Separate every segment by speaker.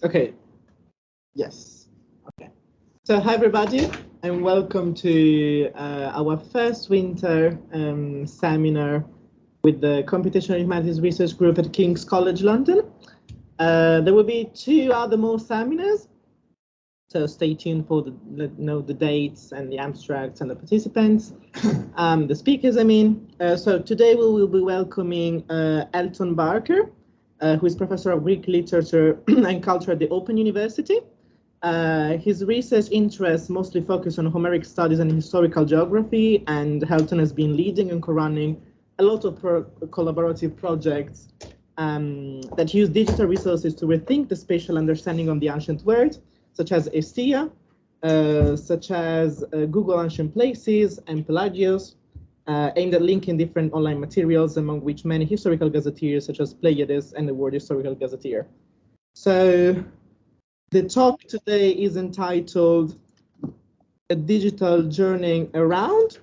Speaker 1: Okay. Yes. Okay. So hi everybody, and welcome to our first winter seminar with the Computational Humanities Research Group at King's College London. There will be two other more seminars, so stay tuned for the dates and the abstracts and the participants, the speakers. So today we will be welcoming Elton Barker, who is professor of Greek literature and culture at the Open University. His research interests mostly focus on Homeric studies and historical geography, and Elton has been leading and co-running a lot of collaborative projects that use digital resources to rethink the spatial understanding of the ancient world, such as Estia, such as Google Ancient Places and Pelagios, aimed at linking different online materials, among which many historical gazetteers, such as Pleiades and the World Historical Gazetteer. So the talk today is entitled A Digital Journeying Around,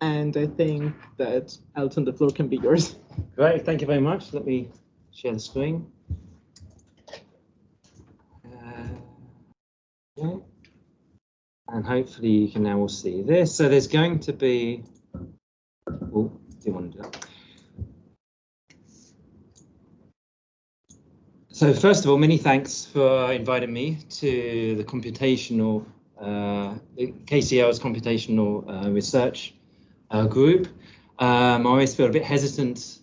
Speaker 1: and I think that, Elton, the floor can be yours.
Speaker 2: Great, thank you very much. Let me share the screen. Okay. And hopefully you can now all see this. So there's going to be, oh, do you want to do that? So first of all, many thanks for inviting me to the computational, KCL's computational research group. I always feel a bit hesitant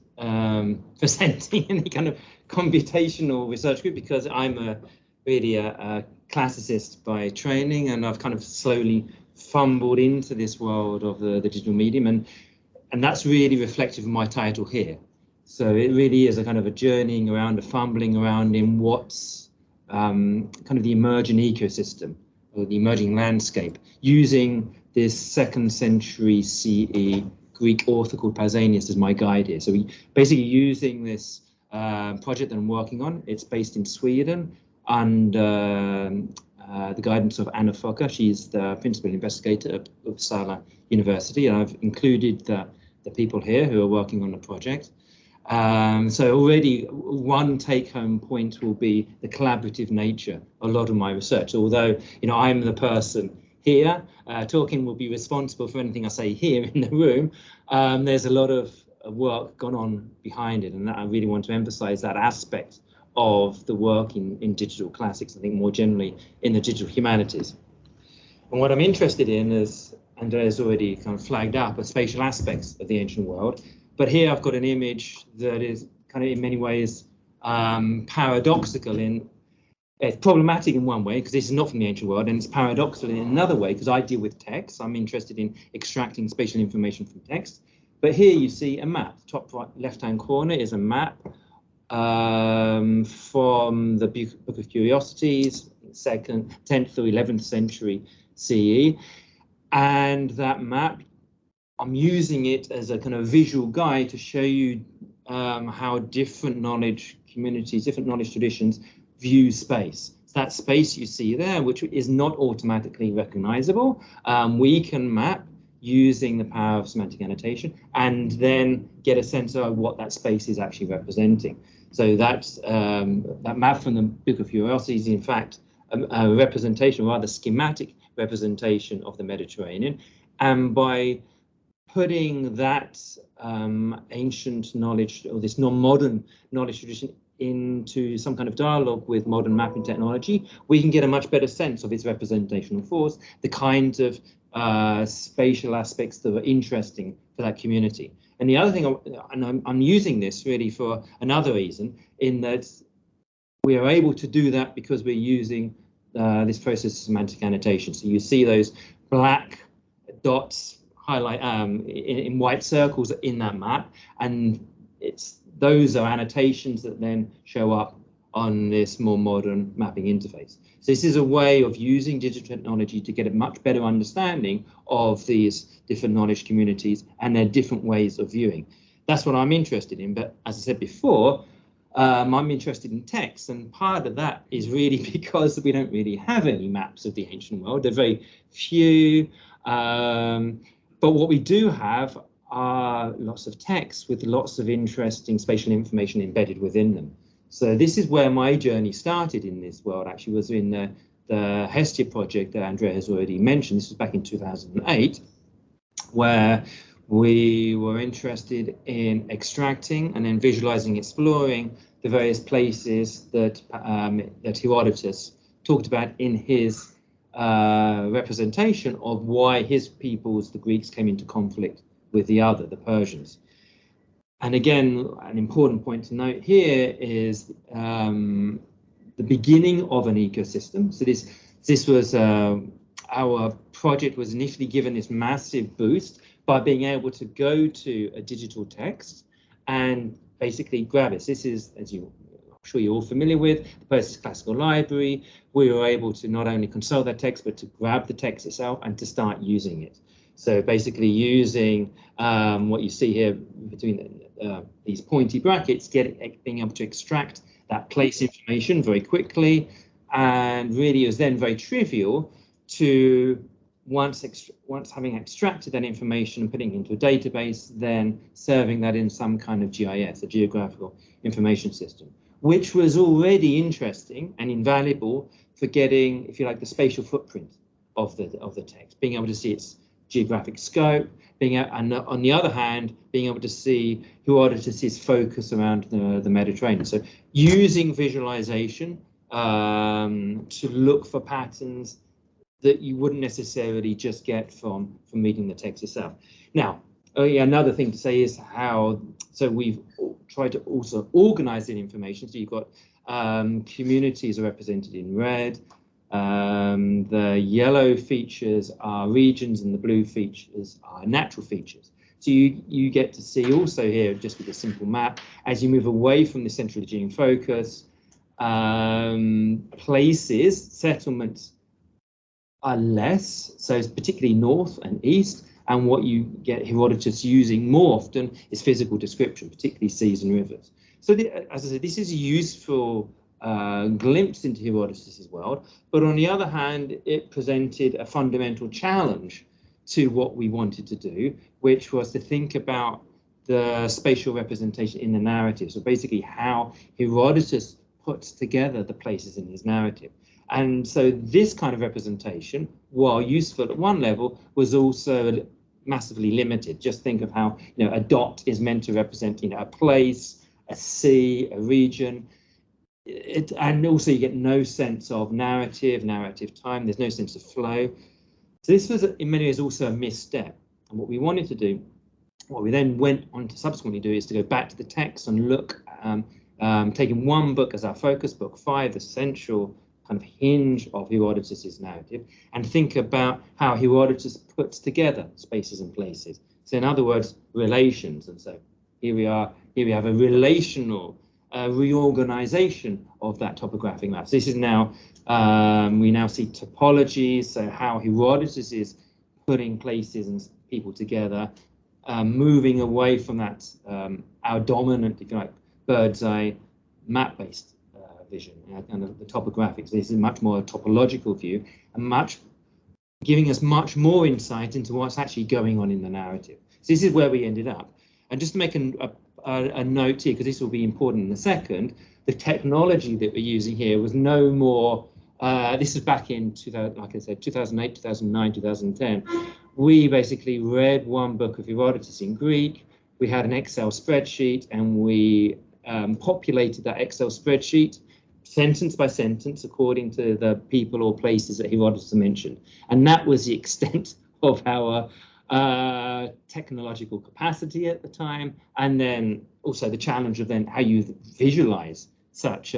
Speaker 2: presenting any kind of computational research group because I'm really a classicist by training, and I've kind of slowly fumbled into this world of the digital medium, and that's really reflective of my title here. So it really is a kind of a journeying around, a fumbling around in what's kind of the emerging ecosystem or the emerging landscape, using this 2nd century CE Greek author called Pausanias as my guide here. So we basically using this project that I'm working on. It's based in Sweden under the guidance of Anna Fokker. She's the principal investigator at Uppsala University, and I've included the people here who are working on the project. So already one take-home point will be the collaborative nature of a lot of my research. Although, you know, I'm the person here talking, will be responsible for anything I say here in the room. There's a lot of work gone on behind it, and I really want to emphasize that aspect of the work in digital classics, I think more generally in the digital humanities. And what I'm interested in, as Andrea's already kind of flagged up, are spatial aspects of the ancient world. But here I've got an image that is kind of in many ways paradoxical. It's problematic in one way because this is not from the ancient world, and it's paradoxical in another way because I deal with text. I'm interested in extracting spatial information from text. But here you see a map. Top right left-hand corner is a map from the Book of Curiosities, 10th or 11th century CE. And that map, I'm using it as a kind of visual guide to show you how different knowledge communities, different knowledge traditions view space. It's that space you see there, which is not automatically recognizable. We can map using the power of semantic annotation and then get a sense of what that space is actually representing. So that's that map from the Book of Curiosities is in fact a representation, rather schematic representation of the Mediterranean. And by putting that ancient knowledge or this non-modern knowledge tradition into some kind of dialogue with modern mapping technology, we can get a much better sense of its representational force, the kinds of spatial aspects that are interesting for that community. And the other thing, and I'm using this really for another reason, in that we are able to do that because we're using this process of semantic annotation. So you see those black dots highlight in white circles in that map, and those are annotations that then show up on this more modern mapping interface. So this is a way of using digital technology to get a much better understanding of these different knowledge communities and their different ways of viewing. That's what I'm interested in. But as I said before, I'm interested in text, and part of that is really because we don't really have any maps of the ancient world. They're very few. But what we do have are lots of texts with lots of interesting spatial information embedded within them. So this is where my journey started in this world, actually, was in the Hestia project that Andrea has already mentioned. This was back in 2008, where we were interested in extracting and then visualizing, exploring the various places that that Herodotus talked about in his representation of why his peoples, the Greeks, came into conflict with the Persians. And again, an important point to note here is the beginning of an ecosystem. So this was our project was initially given this massive boost by being able to go to a digital text and basically grab it. This is, as I'm sure you're all familiar with, the Persis Classical Library. We were able to not only consult that text, but to grab the text itself and to start using it. So basically using what you see here between these pointy brackets, being able to extract that place information very quickly, and really is then very trivial to once having extracted that information and putting it into a database, then serving that in some kind of GIS, a geographical information system, which was already interesting and invaluable for getting, if you like, the spatial footprint of the text, being able to see its geographic scope, and on the other hand, being able to see Herodotus' focus around the Mediterranean. So using visualization to look for patterns that you wouldn't necessarily just get from reading the text itself. Now, another thing to say is so we've tried to also organize the information. So you've got communities are represented in red. The yellow features are regions and the blue features are natural features. So you get to see also here, just with a simple map, as you move away from the central Aegean focus, places, settlements are less, so it's particularly north and east, and what you get Herodotus using more often is physical description, particularly seas and rivers. So as I said, this is a useful glimpse into Herodotus' world, but on the other hand, it presented a fundamental challenge to what we wanted to do, which was to think about the spatial representation in the narrative. So basically how Herodotus puts together the places in his narrative. And so this kind of representation, while useful at one level, was also massively limited. Just think of how a dot is meant to represent a place, a sea, a region. And also you get no sense of narrative time. There's no sense of flow. So this was in many ways also a misstep. And what we wanted to do, what we then went on to subsequently do, is to go back to the text and look, taking one book as our focus, book 5, the central kind of hinge of Herodotus' narrative, and think about how Herodotus puts together spaces and places. So in other words, relations. And so here we have a relational reorganization of that topographic map. So this is now, we now see topologies, so how Herodotus is putting places and people together, moving away from that, our dominant, if you like, bird's eye map-based vision and the topographics. This is much more a topological view, and giving us much more insight into what's actually going on in the narrative. So this is where we ended up. And just to make a note here, because this will be important in a second, the technology that we're using here was no more, this is back in, like I said, 2008, 2009, 2010. We basically read one book of Herodotus in Greek. We had an Excel spreadsheet, and we populated that Excel spreadsheet sentence by sentence according to the people or places that Herodotus mentioned. And that was the extent of our technological capacity at the time, and then also the challenge of then how you visualize such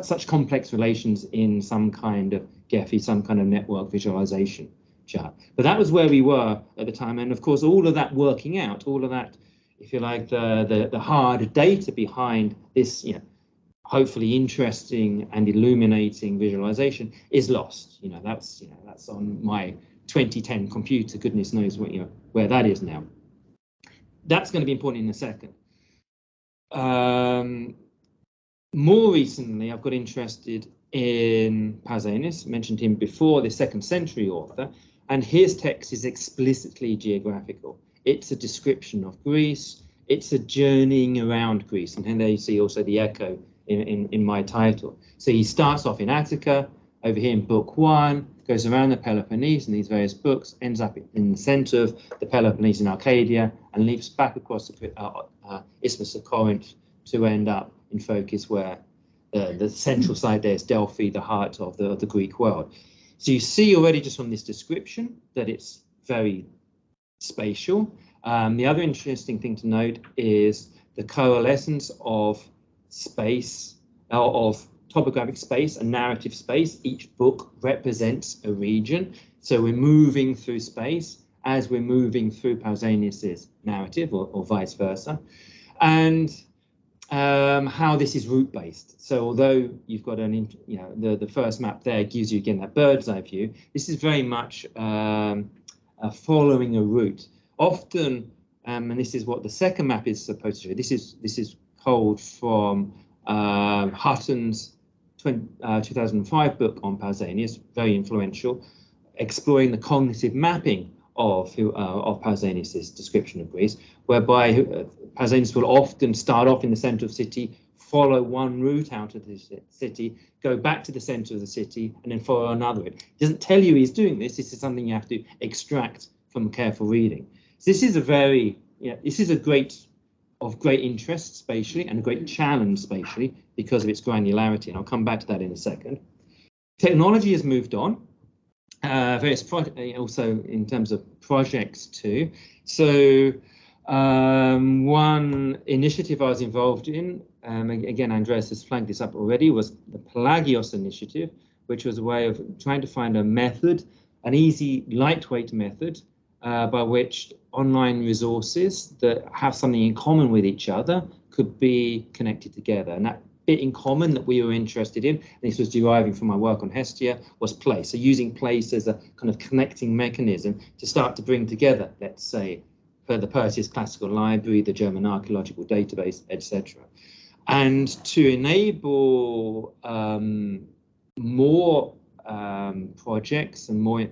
Speaker 2: such complex relations in some kind of Gephi, some kind of network visualization chart. But that was where we were at the time, and of course all of that working out, all of that, if you like, the hard data behind this, hopefully interesting and illuminating visualization is lost. That's on my 2010 computer. Goodness knows what, where that is now. That's going to be important in a second. More recently, I've got interested in Pausanias. Mentioned him before, the 2nd century author, and his text is explicitly geographical. It's a description of Greece. it's a journeying around Greece. And there you see also the echo in my title. So he starts off in Attica, over here in book 1, goes around the Peloponnese in these various books, ends up in the center of the Peloponnese in Arcadia, and leaps back across the Isthmus of Corinth to end up in Phocis, where the central site there is Delphi, the heart of the Greek world. So you see already just from this description that it's very spatial. The other interesting thing to note is the coalescence of space, of topographic space and narrative space. Each book represents a region. So we're moving through space as we're moving through Pausanias's narrative, or vice versa. And how this is route-based. So although you've got the first map there gives you again that bird's eye view, this is very much following a route. Often, and this is what the second map is supposed to show. This is culled from Hutton's 2005 book on Pausanias, very influential, exploring the cognitive mapping of Pausanias' description of Greece, whereby Pausanias will often start off in the center of the city, follow one route out of the city, go back to the center of the city, and then follow another route. He doesn't tell you he's doing this. This is something you have to extract from careful reading. So this is of great interest spatially and a great challenge spatially because of its granularity, and I'll come back to that in a second. Technology has moved on. Various also in terms of projects too. So one initiative I was involved in, again, Andreas has flagged this up already, was the Pelagios initiative, which was a way of trying to find a method, an easy, lightweight method by which online resources that have something in common with each other could be connected together. And that bit in common that we were interested in, and this was deriving from my work on Hestia, was place. So using place as a kind of connecting mechanism to start to bring together, let's say, the Perseus Classical Library, the German Archaeological Database, etc. And to enable more projects and more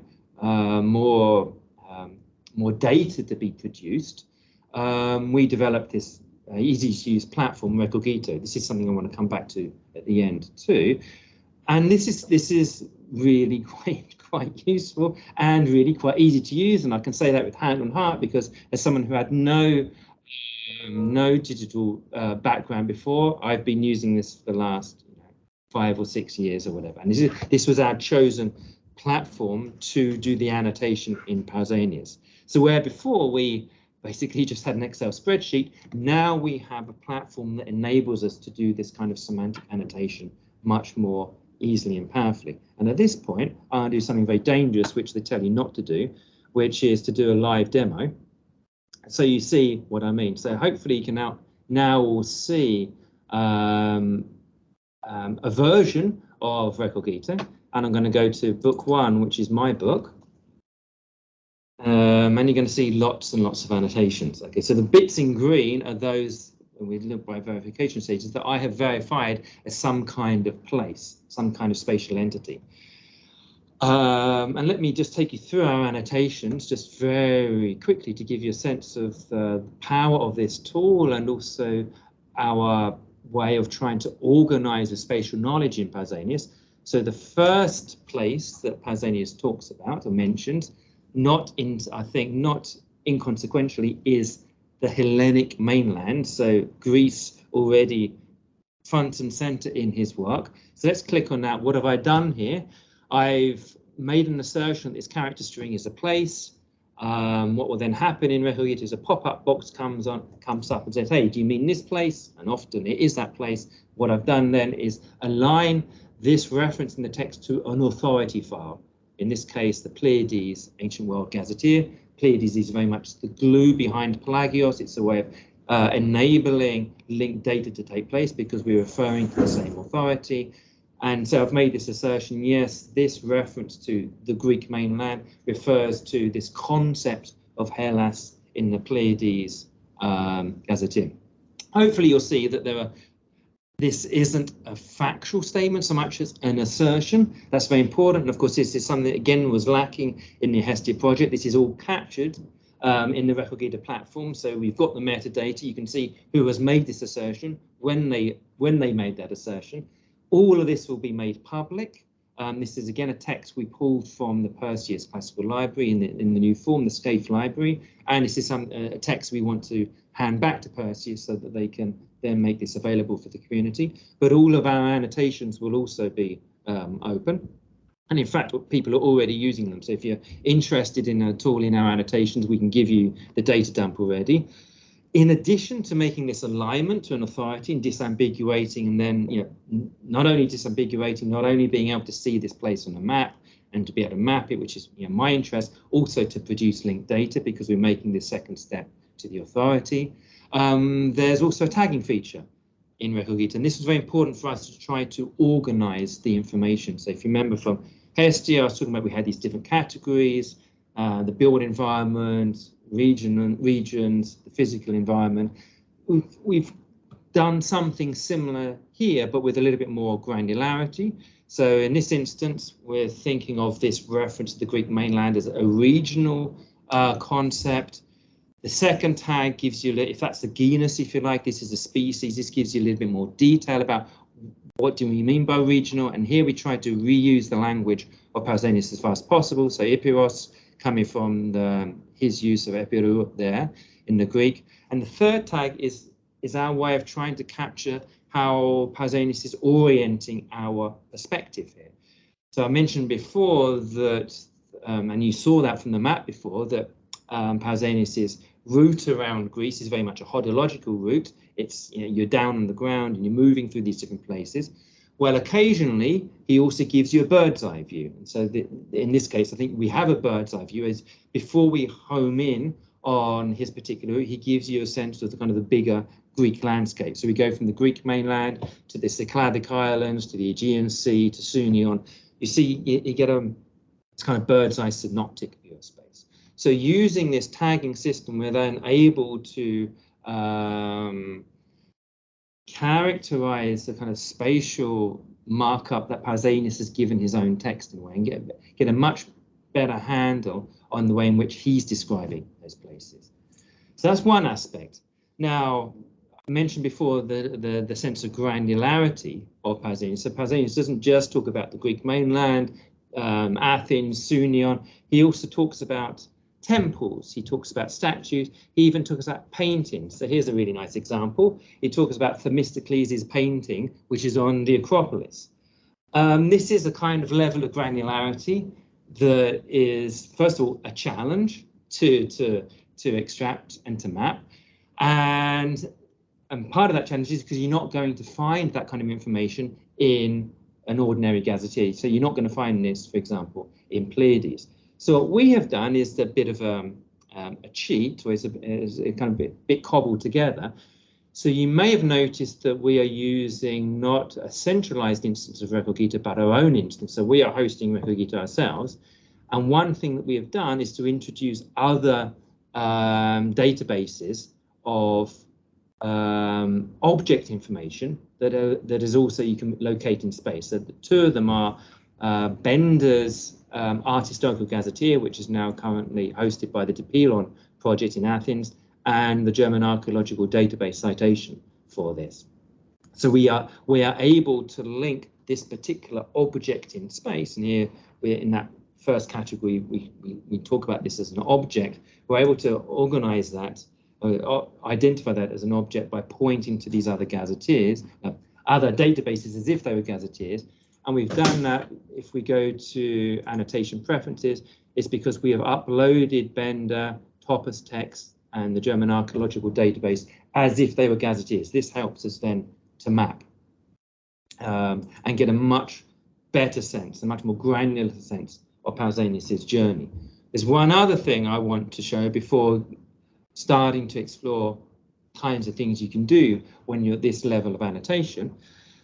Speaker 2: data to be produced, we developed this easy-to-use platform, Recogito. This is something I want to come back to at the end too. And this is really quite useful and really quite easy to use. And I can say that with hand on heart, because as someone who had no digital background before, I've been using this for the last 5 or 6 years or whatever. And this was our chosen platform to do the annotation in Pausanias. So where before we basically just had an Excel spreadsheet, now we have a platform that enables us to do this kind of semantic annotation much more easily and powerfully. And at this point, I'll do something very dangerous, which they tell you not to do, which is to do a live demo. So you see what I mean. So hopefully you can now all see a version of Recogito. And I'm going to go to book 1, which is my book. And you're going to see lots and lots of annotations. Okay, so the bits in green are those, and we look by verification stages, that I have verified as some kind of place, some kind of spatial entity. And let me just take you through our annotations just very quickly to give you a sense of the power of this tool and also our way of trying to organize the spatial knowledge in Pausanias. So the first place that Pausanias talks about or mentions, not inconsequentially, is the Hellenic mainland. So Greece already front and center in his work. So let's click on that. What have I done here? I've made an assertion that this character string is a place. What will then happen in Recogito is a pop-up box comes up and says, hey, do you mean this place? And often it is that place. What I've done then is align this reference in the text to an authority file. In this case, the Pleiades Ancient World Gazetteer. Pleiades is very much the glue behind Pelagios. It's a way of enabling linked data to take place because we're referring to the same authority. And so I've made this assertion, yes, this reference to the Greek mainland refers to this concept of Hellas in the Pleiades Gazetteer. Hopefully you'll see that this isn't a factual statement so much as an assertion. That's very important. And of course, this is something that, again, was lacking in the Hestia project. This is all captured in the Recogita platform. So we've got the metadata. You can see who has made this assertion, when they made that assertion. All of this will be made public. This is again a text we pulled from the Perseus classical library in the new form, the SCAPE library, and this is a text we want to hand back to Perseus so that they can then make this available for the community. But all of our annotations will also be open. And in fact, people are already using them. So if you're interested in at all in our annotations, we can give you the data dump already. In addition to making this alignment to an authority and disambiguating, and then not only disambiguating, not only being able to see this place on a map and to be able to map it, which is my interest, also to produce linked data because we're making this second step to the authority. There's also a tagging feature in Recogita, and this was very important for us to try to organize the information. So if you remember from KSG, I was talking about we had these different categories, the built environment, regions, the physical environment. We've done something similar here, but with a little bit more granularity. So in this instance, we're thinking of this reference to the Greek mainland as a regional concept. The second tag gives you, if that's the genus, if you like, this is a species, this gives you a little bit more detail about what do we mean by regional. And here we try to reuse the language of Pausanias as far as possible. So Epiros coming from his use of Epirou there in the Greek. And the third tag is our way of trying to capture how Pausanias is orienting our perspective here. So I mentioned before that, and you saw that from the map before, that Pausanias' route around Greece is very much a hodological route. It's, you're down on the ground and you're moving through these different places. Well, occasionally he also gives you a bird's eye view. And so in this case, I think we have a bird's eye view. As before we home in on his particular route, he gives you a sense of the kind of the bigger Greek landscape. So we go from the Greek mainland to the Cycladic Islands, to the Aegean Sea, to Sunion. You see, you get it's kind of bird's eye synoptic view of space. So using this tagging system, we're then able to characterize the kind of spatial markup that Pausanias has given his own text in a way, and get a much better handle on the way in which he's describing those places. So that's one aspect. Now, I mentioned before the sense of granularity of Pausanias. So Pausanias doesn't just talk about the Greek mainland, Athens, Sunion. He also talks about temples, he talks about statues, he even talks about paintings. So here's a really nice example. He talks about Themistocles' painting, which is on the Acropolis. This is a kind of level of granularity that is, first of all, a challenge to extract and to map. And part of that challenge is because you're not going to find that kind of information in an ordinary gazetteer. So you're not going to find this, for example, in Pleiades. So what we have done is a bit of a cheat, or is a kind of bit cobbled together. So you may have noticed that we are using not a centralized instance of Recogita, but our own instance. So we are hosting Recogita ourselves. And one thing that we have done is to introduce other databases of object information that is also you can locate in space. So the two of them are Bender's Art Historical Gazetteer, which is now currently hosted by the Dipylon project in Athens, and the German Archaeological Database citation for this. So we are able to link this particular object in space, and here we're in that first category. We talk about this as an object. We're able to organize that, identify that as an object by pointing to these other gazetteers, other databases as if they were gazetteers. And we've done that. If we go to annotation preferences, it's because we have uploaded Bender, Topos text, and the German Archaeological Database as if they were gazetteers. This helps us then to map and get a much better sense, a much more granular sense of Pausanias' journey. There's one other thing I want to show before starting to explore kinds of things you can do when you're at this level of annotation.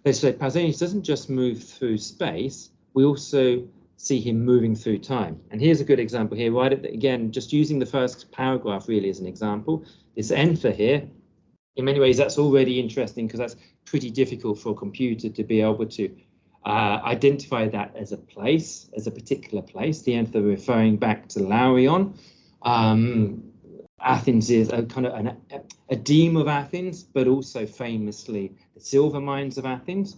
Speaker 2: They say Pausanias doesn't just move through space, we also see him moving through time. And here's a good example here, right? Again, just using the first paragraph really as an example. This enter here, in many ways, that's already interesting because that's pretty difficult for a computer to be able to identify that as a place, as a particular place. The enter referring back to Laurion. Athens is a kind of a deme of Athens, but also famously the silver mines of Athens.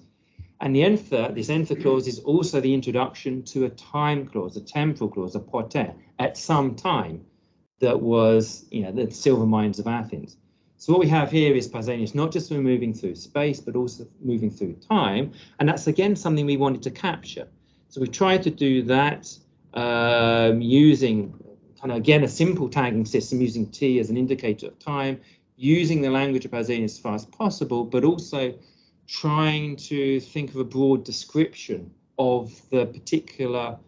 Speaker 2: And this enter clause is also the introduction to a time clause, a temporal clause, a poter, at some time that was, the silver mines of Athens. So what we have here is Pausanias not just moving through space, but also moving through time. And that's, again, something we wanted to capture. So we tried to do that using kind of, again, a simple tagging system, using T as an indicator of time, using the language of Pausanias as far as possible, but also trying to think of a broad description of the particular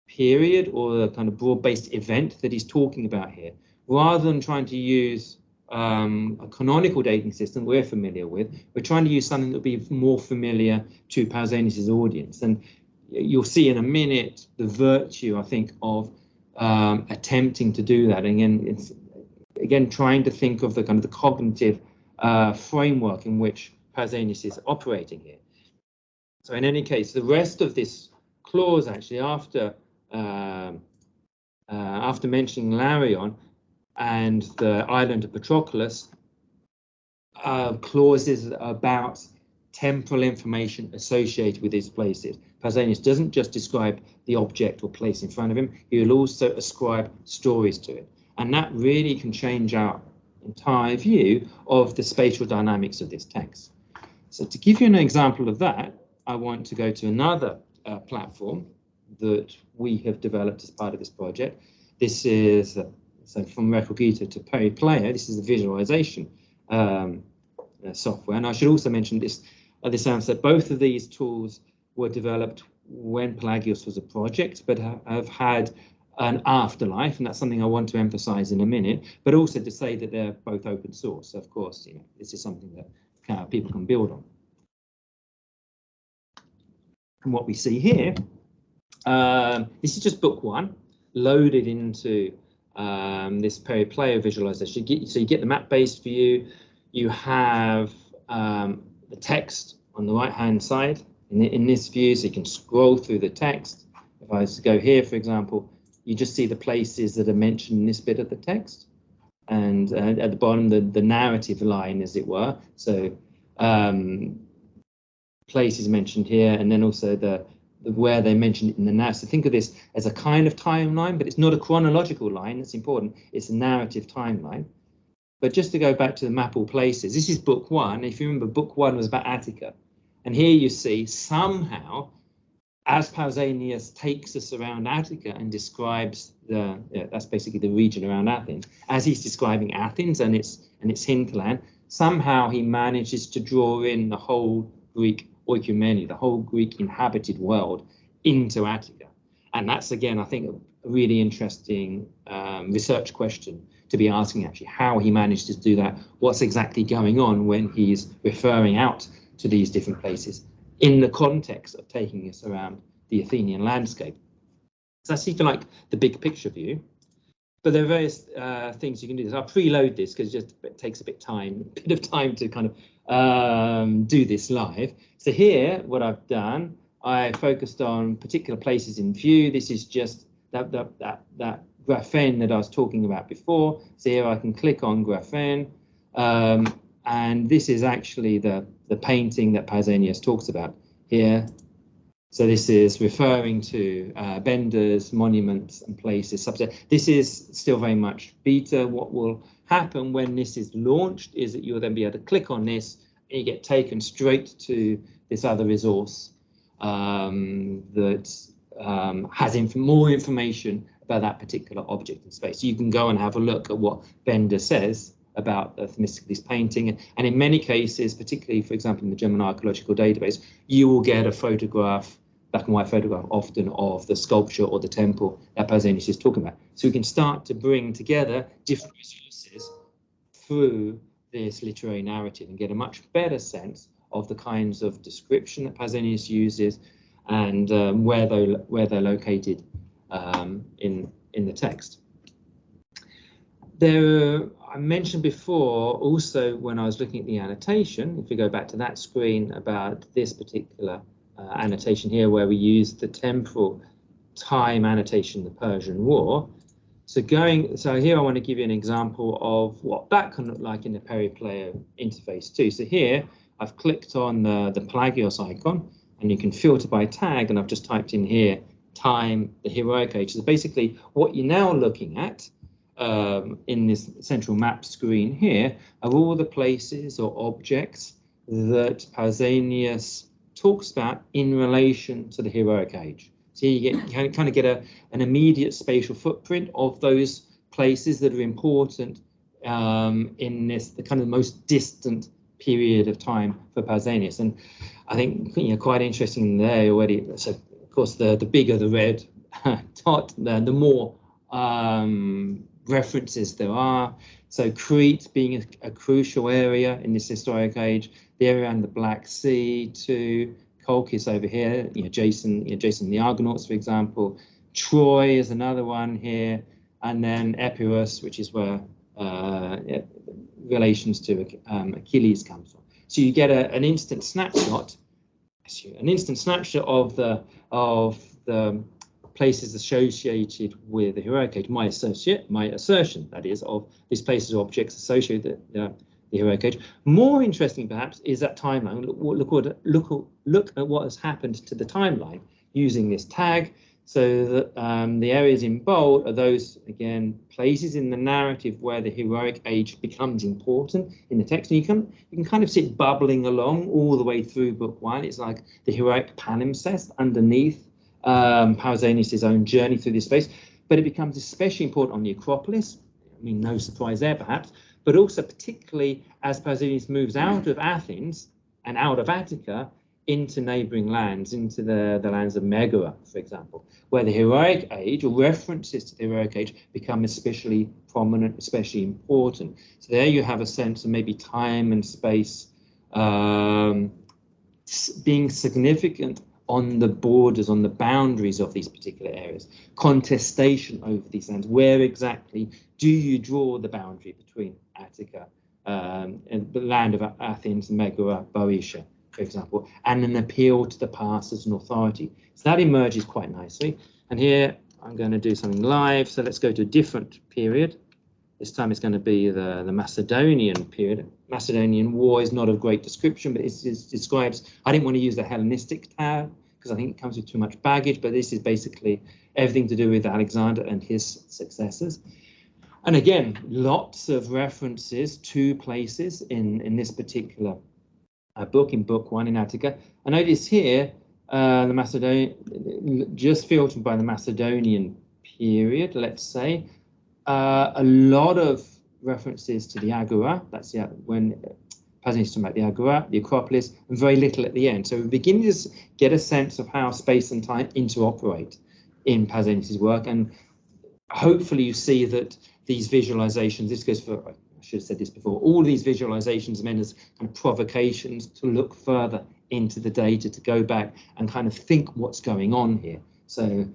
Speaker 2: period or the kind of broad-based event that he's talking about here, rather than trying to use a canonical dating system we're familiar with. We're trying to use something that will be more familiar to Pausanias' audience. And you'll see in a minute the virtue, I think, of attempting to do that. And it's trying to think of the kind of the cognitive framework in which Pausanias is operating here. So in any case, the rest of this clause, actually, after mentioning Larion and the island of Patroclus, clauses about temporal information associated with these places. Pausanias doesn't just describe the object or place in front of him, he will also ascribe stories to it. And that really can change our entire view of the spatial dynamics of this text. So to give you an example of that, I want to go to another platform that we have developed as part of this project. This is, so from Recogito to Perry Player, this is the visualization software. And I should also mention this that both of these tools were developed when Pelagios was a project, but have had an afterlife, and that's something I want to emphasize in a minute, but also to say that they're both open source. Of course, this is something that people can build on. And what we see here, this is just book one, loaded into this Perry Player visualization. So you get the map-based view, you have the text on the right-hand side in this view, so you can scroll through the text. If I was to go here, for example, you just see the places that are mentioned in this bit of the text. And at the bottom, the narrative line, as it were. So places mentioned here, and then also the where they mentioned it in the narrative. So think of this as a kind of timeline, but it's not a chronological line. That's important. It's a narrative timeline. But just to go back to the map all places, this is book one. If you remember, book one was about Attica. And here you see somehow, as Pausanias takes us around Attica and describes that's basically the region around Athens, as he's describing Athens and its hinterland, somehow he manages to draw in the whole Greek oikumene, the whole Greek inhabited world, into Attica. And that's, again, I think, a really interesting research question to be asking, actually, how he managed to do that, what's exactly going on when he's referring out to these different places in the context of taking us around the Athenian landscape. So that's, if you like, the big picture view. But there are various things you can do. I'll preload this because it takes a bit of time to kind of do this live. So here, what I've done, I focused on particular places in view. This is just that graphene that I was talking about before. So here I can click on graphene, and this is actually the painting that Pausanias talks about here. So this is referring to benders, monuments, and places. This is still very much beta. What will happen when this is launched is that you'll then be able to click on this and you get taken straight to this other resource that has more information about that particular object in space. So you can go and have a look at what Bender says about Themistocles' painting, and in many cases, particularly, for example, in the German Archaeological Database, you will get a photograph, black and white photograph, often of the sculpture or the temple that Pausanias is talking about. So we can start to bring together different resources through this literary narrative and get a much better sense of the kinds of description that Pausanias uses and where they're located in the text. I mentioned before, also when I was looking at the annotation, if we go back to that screen, about this particular annotation here, where we use the temporal time annotation, the Persian War. So here I want to give you an example of what that can look like in the PeriPlayer interface too. So here I've clicked on the Pelagios icon, and you can filter by tag, and I've just typed in here time, the heroic age. So basically what you're now looking at in this central map screen here are all the places or objects that Pausanias talks about in relation to the heroic age. So you kind of get an immediate spatial footprint of those places that are important in the kind of most distant period of time for Pausanias. And I think quite interesting there already. So of course the bigger the red dot, the more references there are. So Crete being a crucial area in this historic age, the area around the Black Sea too. Colchis over here, Jason the Argonauts, for example. Troy is another one here, and then Epirus, which is where relations to Achilles comes from. So you get an instant snapshot, of the places associated with the heroic age. My assertion, that is, of these places or objects associated with the heroic age. More interesting, perhaps, is that timeline. Look at what has happened to the timeline using this tag. So that the areas in bold are those, again, places in the narrative where the heroic age becomes important in the text. And you can kind of see it bubbling along all the way through book one. It's like the heroic palimpsest underneath Pausanias' own journey through this space. But it becomes especially important on the Acropolis. I mean, no surprise there, perhaps. But also particularly as Pausanias moves out of Athens and out of Attica into neighboring lands, into the lands of Megara, for example, where the heroic age, or references to the heroic age, become especially prominent, especially important. So there you have a sense of maybe time and space being significant on the borders, on the boundaries of these particular areas. Contestation over these lands. Where exactly do you draw the boundary between Attica and the land of Athens, Megara, Boeotia, for example, and an appeal to the past as an authority? So that emerges quite nicely. And here I'm going to do something live. So let's go to a different period. This time it's going to be the Macedonian period. Macedonian War is not a great description, but it describes, I didn't want to use the Hellenistic tag because I think it comes with too much baggage, but this is basically everything to do with Alexander and his successors. And again, lots of references to places in this particular book, in book one in Attica. I notice here, the Macedonian, just filtered by the Macedonian period, let's say, a lot of references to the Agora. That's when Pausanias talking about the Agora, the Acropolis, and very little at the end. So we're beginning to get a sense of how space and time interoperate in Pausanias' work, and hopefully you see that these visualizations, this goes for, I should have said this before, all these visualizations are meant as kind of provocations to look further into the data, to go back and kind of think what's going on here. So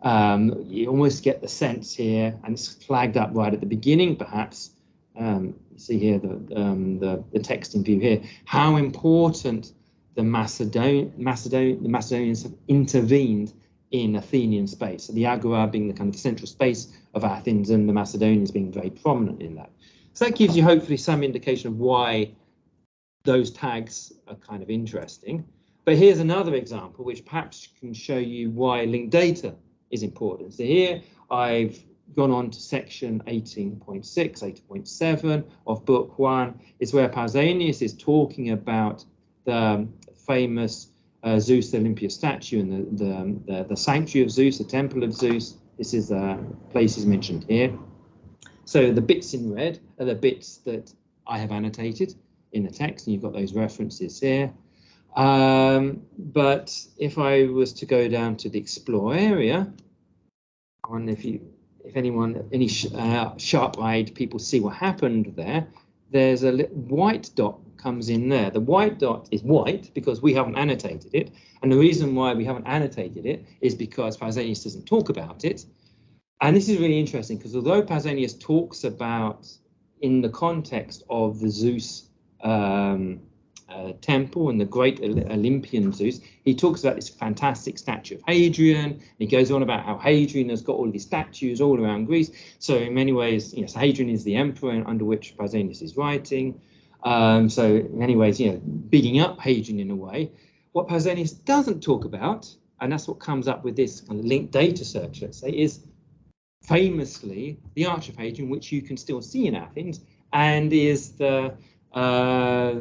Speaker 2: you almost get the sense here, and it's flagged up right at the beginning, perhaps. You see here the text in view here, how important the Macedonians have intervened in Athenian space. So the Agora being the kind of central space of Athens, and the Macedonians being very prominent in that. So that gives you hopefully some indication of why those tags are kind of interesting. But here's another example which perhaps can show you why linked data is important. So here I've gone on to section 18.6, 18.7 of book one. It's where Pausanias is talking about the famous Zeus Olympia statue and the sanctuary of Zeus, the temple of Zeus. This is places mentioned here. So the bits in red are the bits that I have annotated in the text, and you've got those references here. But if I was to go down to the explore area, and if anyone, any sharp-eyed people see what happened there, there's a white dot comes in there. The white dot is white because we haven't annotated it, and the reason why we haven't annotated it is because Pausanias doesn't talk about it. And this is really interesting because although Pausanias talks about, in the context of the Zeus temple and the great Olympian Zeus, he talks about this fantastic statue of Hadrian. And he goes on about how Hadrian has got all these statues all around Greece. So in many ways, so Hadrian is the emperor under which Pausanias is writing. So in many ways, bigging up Hadrian in a way. What Pausanias doesn't talk about, and that's what comes up with this kind of linked data search, let's say, is famously the Arch of Hadrian, which you can still see in Athens, and is the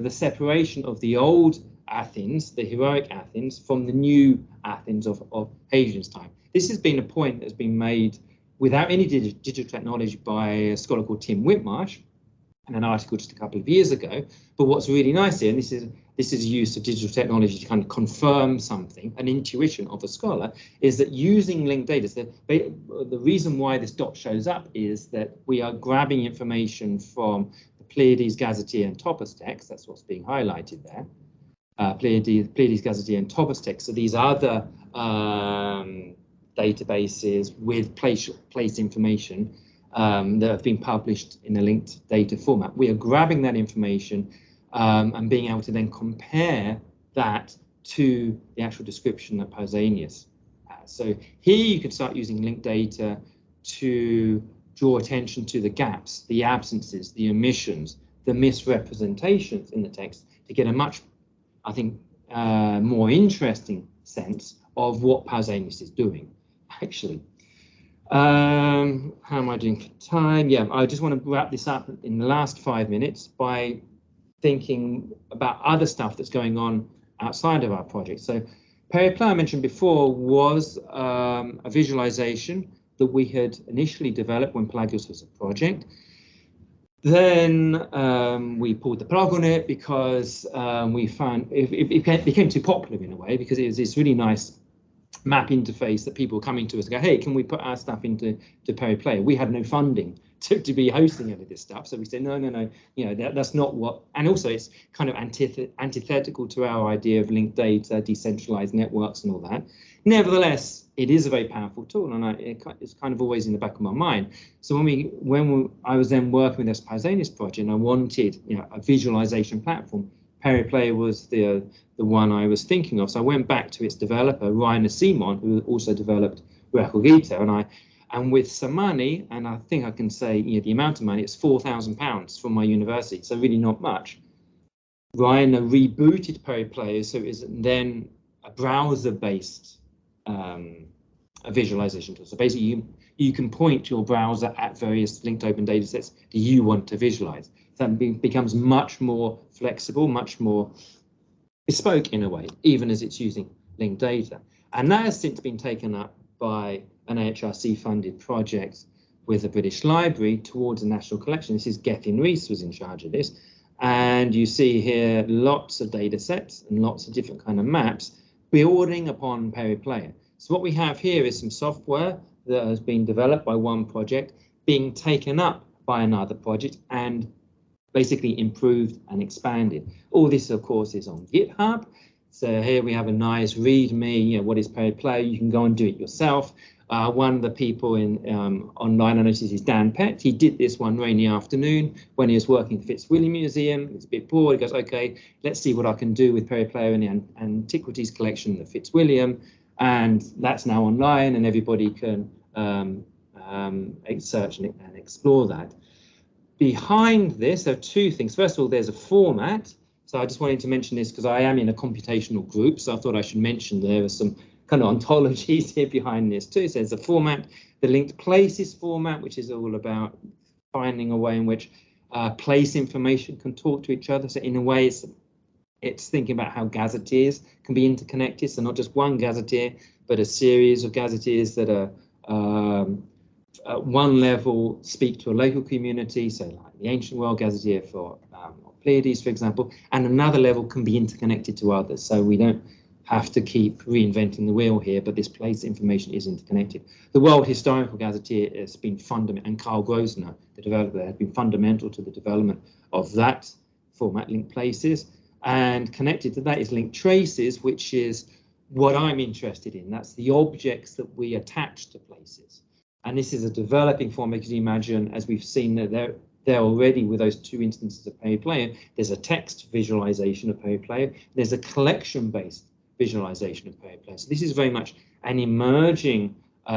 Speaker 2: separation of the old Athens, the heroic Athens, from the new Athens of Hadrian's time. This has been a point that's been made without any digital technology by a scholar called Tim Whitmarsh in an article just a couple of years ago. But what's really nice here, and this is use of digital technology to kind of confirm something, an intuition of a scholar, is that using linked data, so the reason why this dot shows up is that we are grabbing information from the Pleiades, Gazetteer, and Topos text. That's what's being highlighted there. Pleiades, Gazetteer, and Topos text. So these other databases with place information that have been published in a linked data format. We are grabbing that information and being able to then compare that to the actual description that Pausanias has. So here you can start using linked data to draw attention to the gaps, the absences, the omissions, the misrepresentations in the text to get a much, I think, more interesting sense of what Pausanias is doing, actually. How am I doing for time? Yeah, I just want to wrap this up in the last 5 minutes by thinking about other stuff that's going on outside of our project. So Periplay, I mentioned before, was a visualization that we had initially developed when Pelagios was a project. Then we pulled the plug on it because we found it became too popular in a way, because it was this really nice map interface that people were coming to us and go, hey, can we put our stuff into Periplay? We had no funding to be hosting any of this stuff. So we said, no, that's not what, and also it's kind of antithetical to our idea of linked data, decentralized networks and all that. Nevertheless, it is a very powerful tool, and it's kind of always in the back of my mind. So when I was then working with this Pausanias project, and I wanted a visualization platform, Periplay was the one I was thinking of. So I went back to its developer, Rainer Simon, who also developed Recogito, and with some money, and I think I can say the amount of money, it's £4,000 from my university, so really not much. Rainer rebooted Periplay, so it is then a browser-based visualization tool. So basically, you can point your browser at various linked open data sets that you want to visualize. That becomes much more flexible, much more bespoke in a way, even as it's using linked data. And that has since been taken up by an AHRC-funded project with the British Library towards a national collection. This is Gethin Rees was in charge of this. And you see here lots of data sets and lots of different kind of maps building upon Periplay. So what we have here is some software that has been developed by one project being taken up by another project and basically improved and expanded. All this, of course, is on GitHub. So here we have a nice README, what is Periplay? You can go and do it yourself. One of the people online, I noticed, is Dan Pett. He did this one rainy afternoon when he was working at the Fitzwilliam Museum. It's a bit bored. He goes, okay, let's see what I can do with Periplay and the Antiquities collection at Fitzwilliam. And that's now online, and everybody can search and explore that. Behind this, there are two things. First of all, there's a format. So I just wanted to mention this because I am in a computational group, so I thought I should mention there are some kind of ontologies here behind this too. So there's a format, the linked places format, which is all about finding a way in which place information can talk to each other. So in a way, it's thinking about how gazetteers can be interconnected. So not just one gazetteer, but a series of gazetteers that are at one level speak to a local community, so like the Ancient World Gazetteer for Pleiades, for example, and another level can be interconnected to others. So we don't have to keep reinventing the wheel here, but this place information is interconnected. The World Historical Gazetteer has been fundamental, and Carl Grosner, the developer, has been fundamental to the development of that format, linked places. And connected to that is linked traces, which is what I'm interested in. That's the objects that we attach to places. And this is a developing form, because you imagine, as we've seen, that there already with those two instances of period player. There's a text visualization of period player. There's a collection-based visualization of period player. So this is very much an emerging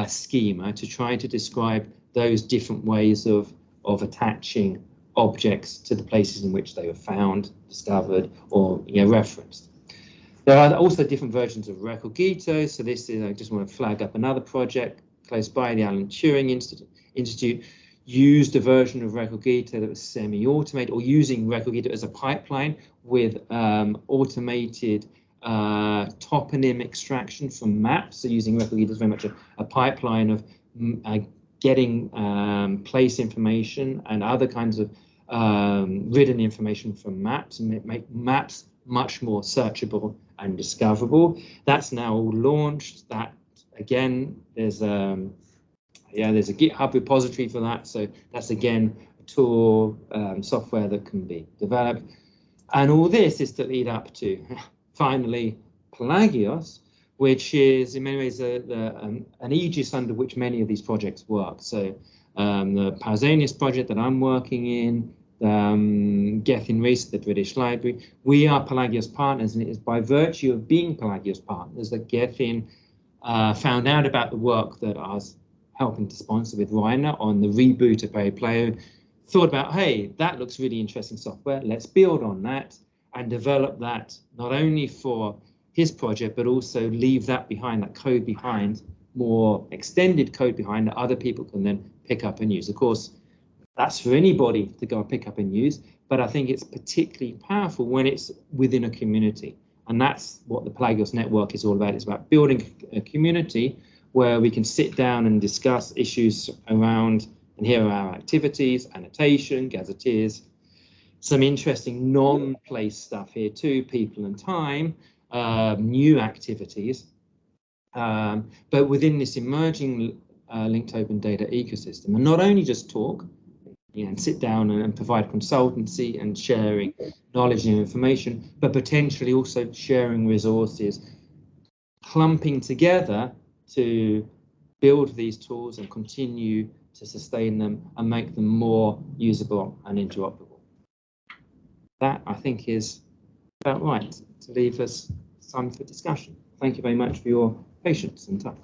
Speaker 2: schema to try to describe those different ways of attaching objects to the places in which they were found, discovered, or referenced. There are also different versions of Recordito. So this is, I just want to flag up another project close by, the Alan Turing Institute used a version of Recordito that was semi-automated, or using Recordito as a pipeline with automated toponym extraction from maps. So using Recordito is very much a pipeline of getting place information and other kinds of written information from maps, and make maps much more searchable and discoverable. That's now all launched. That again, there's a GitHub repository for that. So that's again a tool, software that can be developed. And all this is to lead up to finally Pelagios, which is in many ways an aegis under which many of these projects work. So the Pausanias project that I'm working in, Gethin Rees, the British Library, we are Pelagios partners, and it is by virtue of being Pelagios partners that Gethin found out about the work that I was helping to sponsor with Rainer on the reboot of Period Player, thought about, hey, that looks really interesting software, let's build on that and develop that not only for his project, but also leave that behind, that code behind, more extended code behind that other people can then pick up and use. Of course, that's for anybody to go and pick up and use, but I think it's particularly powerful when it's within a community. And that's what the Pelagios network is all about. It's about building a community where we can sit down and discuss issues around, and here are our activities, annotation, gazetteers, some interesting non-place stuff here too, people and time, new activities, but within this emerging linked open data ecosystem. And not only just talk, and sit down and provide consultancy and sharing knowledge and information, but potentially also sharing resources, clumping together to build these tools and continue to sustain them and make them more usable and interoperable. That, I think, is about right to leave us time for discussion. Thank you very much for your patience and time.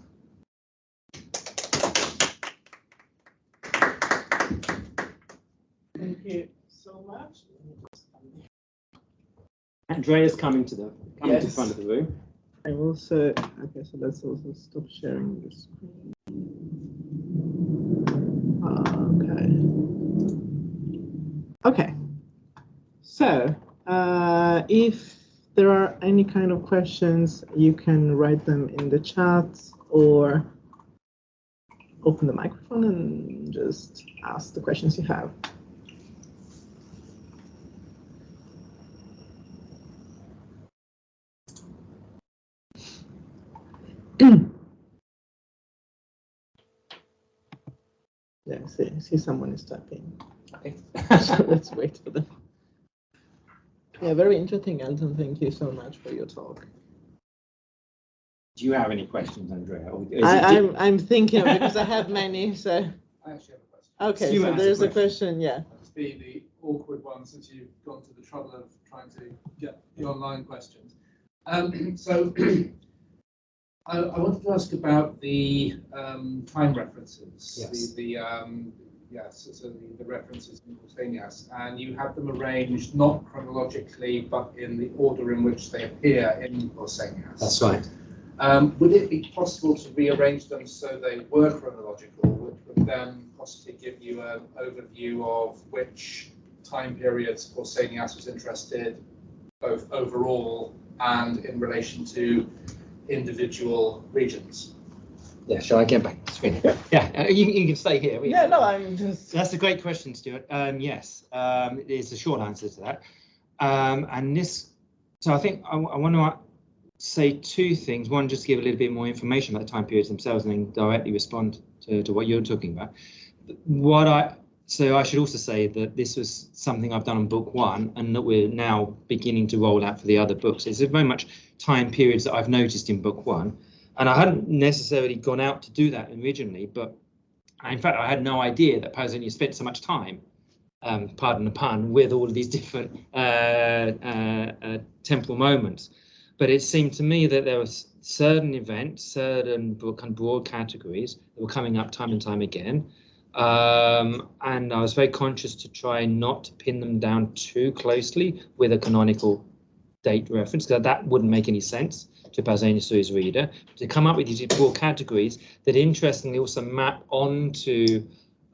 Speaker 1: Thank you so much.
Speaker 2: Andrea's coming to the front of the room.
Speaker 1: I'm also, okay, so let's also stop sharing the screen. Okay. So if there are any kind of questions, you can write them in the chat or open the microphone and just ask the questions you have. Yeah, see someone is typing. So let's wait for them. Yeah, very interesting, Elton. Thank you so much for your talk.
Speaker 2: Do you have any questions, Andrea? Or
Speaker 1: I'm thinking because I have many. So
Speaker 3: I actually have a question.
Speaker 1: Okay, so there's a question. Yeah.
Speaker 3: It's been the awkward one since you've gone to the trouble of trying to get the online questions. So I wanted to ask about the time references.
Speaker 2: Yes.
Speaker 3: So the references in Pausanias, and you have them arranged not chronologically, but in the order in which they appear in Pausanias.
Speaker 2: That's right.
Speaker 3: Would it be possible to rearrange them so they were chronological, which would then possibly give you an overview of which time periods Pausanias was interested, both overall and in relation to individual regions?
Speaker 2: Yeah, shall I get back to the screen? Yeah, you can stay here.
Speaker 1: Yeah, no, I'm just...
Speaker 2: That's a great question, Stuart. Yes, it's a short answer to that. And this, so I think I want to say two things. One, just give a little bit more information about the time periods themselves and then directly respond to what you're talking about. So I should also say that this was something I've done on book one and that we're now beginning to roll out for the other books. It's very much time periods that I've noticed in book one. And I hadn't necessarily gone out to do that originally, but in fact, I had no idea that Pausanias spent so much time pardon the pun, with all of these different temporal moments. But it seemed to me that there were certain events, certain kind of broad categories that were coming up time and time again. And I was very conscious to try not to pin them down too closely with a canonical date reference, because that wouldn't make any sense to Pausanias' reader. To come up with these broad categories that interestingly also map onto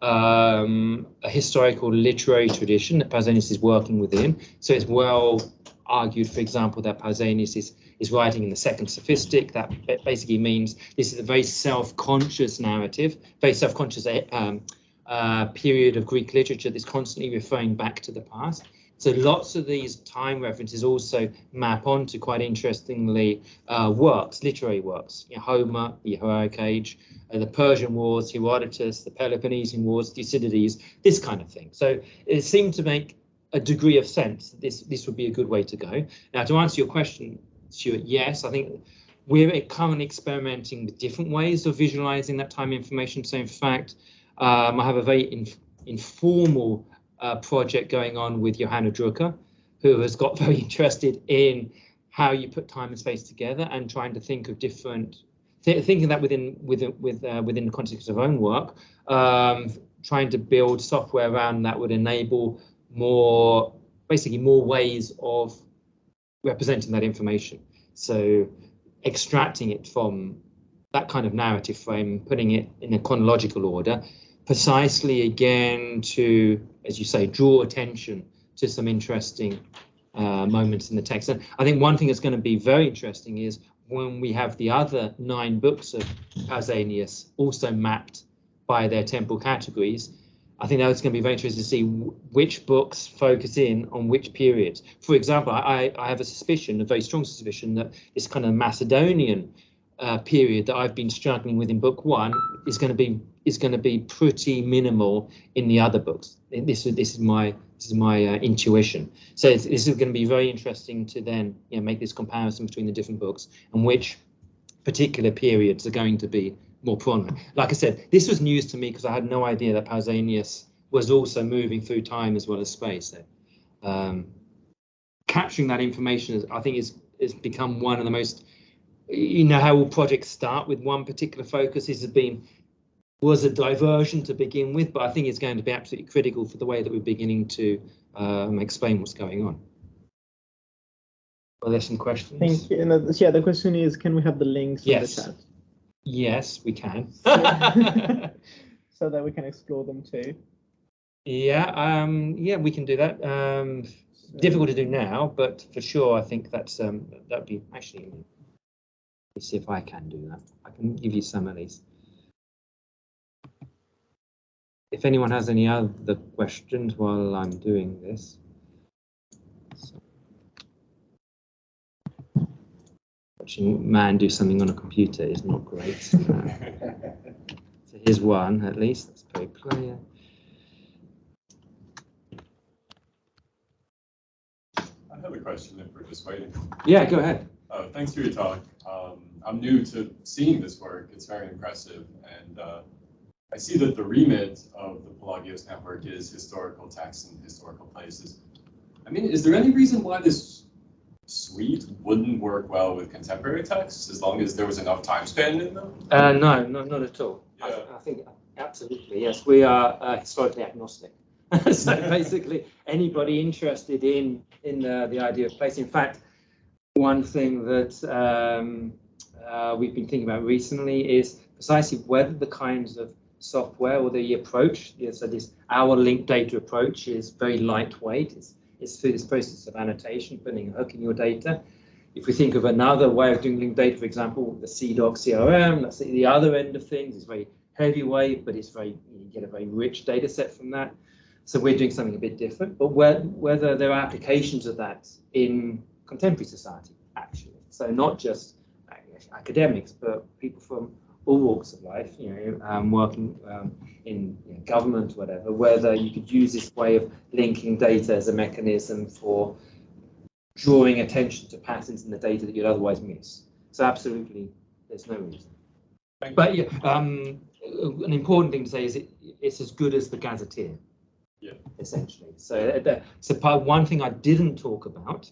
Speaker 2: a historical literary tradition that Pausanias is working within. So it's well argued, for example, that Pausanias is writing in the second sophistic. That basically means this is a very self-conscious narrative, very self-conscious period of Greek literature that's constantly referring back to the past. So lots of these time references also map onto, quite interestingly, works, literary works. You know, Homer, the Heroic Age, the Persian Wars, Herodotus, the Peloponnesian Wars, Thucydides, this kind of thing. So it seemed to make a degree of sense that this would be a good way to go. Now, to answer your question, Stuart, yes, I think we're currently experimenting with different ways of visualizing that time information. So in fact, I have a very informal project going on with Johanna Drucker, who has got very interested in how you put time and space together and trying to think of different, thinking that within the context of her own work, trying to build software around that would enable basically more ways of representing that information. So extracting it from that kind of narrative frame, putting it in a chronological order, precisely again to, as you say, draw attention to some interesting moments in the text. And I think one thing that's going to be very interesting is when we have the other 9 books of Pausanias also mapped by their temporal categories. I think that's going to be very interesting to see which books focus in on which periods. For example, I have a suspicion, a very strong suspicion, that this kind of Macedonian period that I've been struggling with in book 1 is going to be pretty minimal in the other books. This is my intuition. So this is going to be very interesting to then make this comparison between the different books and which particular periods are going to be more prominent. Like I said, this was news to me because I had no idea that Pausanias was also moving through time as well as space. So, capturing that information, I think, is become one of the most, how all projects start with one particular focus. This was a diversion to begin with, but I think it's going to be absolutely critical for the way that we're beginning to explain what's going on. Are there some questions?
Speaker 1: Thank you. And yeah, the question is, can we have the links in the chat?
Speaker 2: Yes, we can.
Speaker 1: So that we can explore them too.
Speaker 2: Yeah, we can do that. Difficult to do now, but for sure, I think that'd be actually. Let me see if I can do that. I can give you some of these. If anyone has any other questions while I'm doing this. Watching a man do something on a computer is not great. So here's one, at least. That's very clear.
Speaker 4: I have a question if we're just waiting.
Speaker 2: Yeah, go ahead.
Speaker 4: Thanks for your talk. I'm new to seeing this work. It's very impressive. And I see that the remit of the Pelagios network is historical texts and historical places. I mean, is there any reason why this suite wouldn't work well with contemporary texts as long as there was enough time span in them?
Speaker 2: No, not at all.
Speaker 4: Yeah.
Speaker 2: I think absolutely, yes. We are historically agnostic. So basically, anybody interested in the idea of place. In fact, one thing that we've been thinking about recently is precisely whether the kinds of software or the approach, so this our linked data approach, is very lightweight. It's through this process of annotation, putting a hook in your data. If we think of another way of doing linked data, for example, the CDOC CRM, that's the other end of things. It's very heavyweight, but you get a very rich data set from that. So we're doing something a bit different, but whether there are applications of that in contemporary society, actually. So not just academics, but people from all walks of life, working in government, whatever, whether you could use this way of linking data as a mechanism for drawing attention to patterns in the data that you'd otherwise miss. So absolutely, there's no reason. But an important thing to say is it's as good as the gazetteer.
Speaker 4: Yeah.
Speaker 2: Essentially. So one thing I didn't talk about